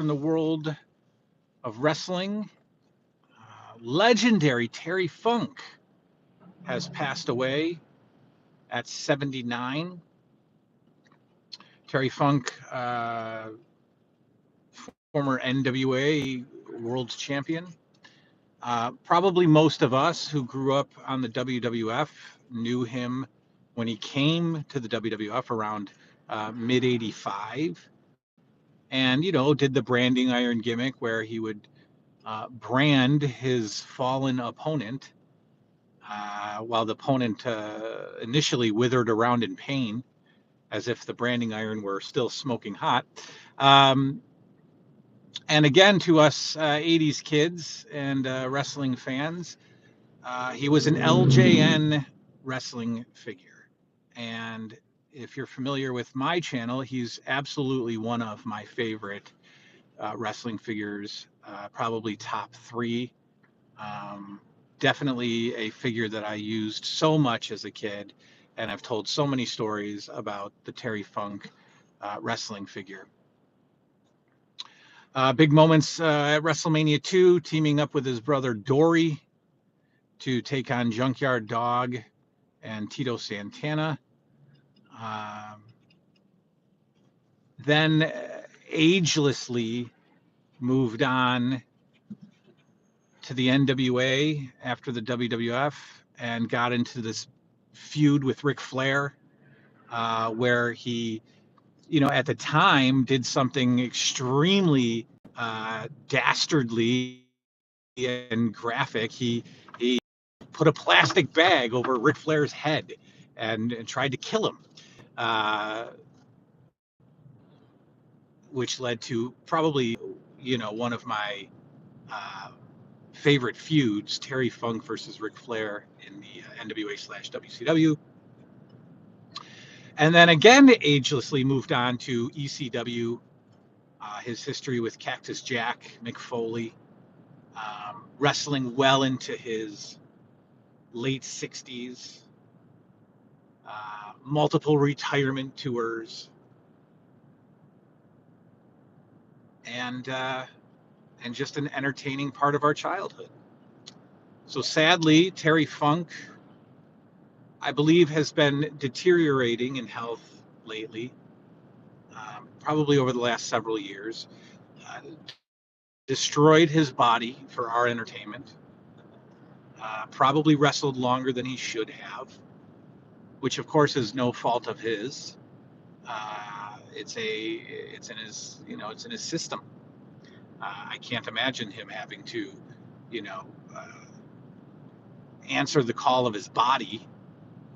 from the world of wrestling. Legendary Terry Funk has passed away at 79. Terry Funk, former NWA World Champion. Probably most of us who grew up on the WWF knew him when he came to the WWF around mid 85. And, did the branding iron gimmick where he would brand his fallen opponent while the opponent initially withered around in pain as if the branding iron were still smoking hot. And again, to us 80s kids and wrestling fans, he was an LJN wrestling figure. And if you're familiar with my channel, he's absolutely one of my favorite wrestling figures, probably top 3. Definitely a figure that I used so much as a kid, and I've told so many stories about the Terry Funk wrestling figure. Big moments at WrestleMania 2, teaming up with his brother Dory to take on Junkyard Dog and Tito Santana. Then agelessly moved on to the NWA after the WWF and got into this feud with Ric Flair, where he, at the time did something extremely dastardly and graphic. He put a plastic bag over Ric Flair's head and tried to kill him, which led to probably, one of my favorite feuds, Terry Funk versus Ric Flair in the NWA/WCW. And then again, agelessly moved on to ECW, his history with Cactus Jack, Mick Foley, wrestling well into his late 60s, multiple retirement tours, and just an entertaining part of our childhood. So sadly, Terry Funk, I believe, has been deteriorating in health lately, probably over the last several years. Destroyed his body for our entertainment. Probably wrestled longer than he should have, which of course is no fault of his. It's in his system. I can't imagine him having to, answer the call of his body,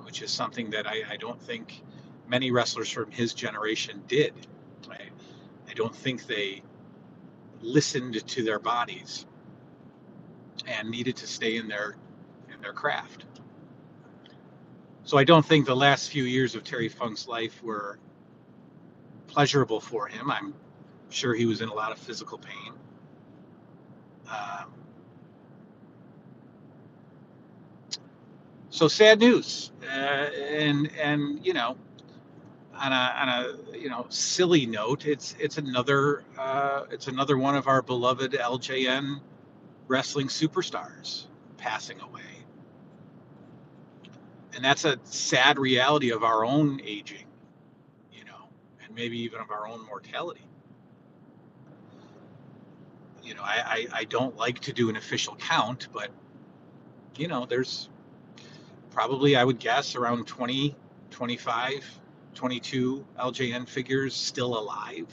which is something that I don't think many wrestlers from his generation did. I don't think they listened to their bodies and needed to stay in their craft. So I don't think the last few years of Terry Funk's life were pleasurable for him. I'm sure he was in a lot of physical pain. So sad news, and on a silly note, it's another one of our beloved LJN wrestling superstars passing away, and that's a sad reality of our own aging, and maybe even of our own mortality. I don't like to do an official count, but there's probably, I would guess, around 20, 25, 22 LJN figures still alive.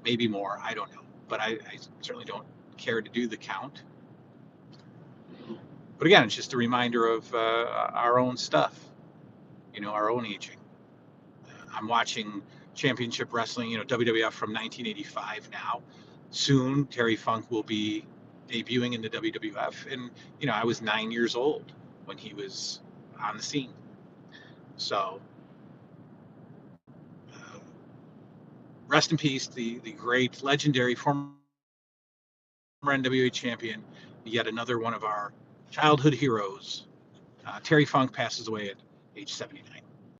Maybe more, I don't know, but I certainly don't care to do the count. But again, it's just a reminder of our own stuff, our own aging. I'm watching Championship Wrestling, WWF from 1985 now. Soon, Terry Funk will be debuting in the WWF, and I was 9 years old when he was on the scene. So, rest in peace, the great, legendary former NWA champion, yet another one of our childhood heroes. Terry Funk passes away at age 79.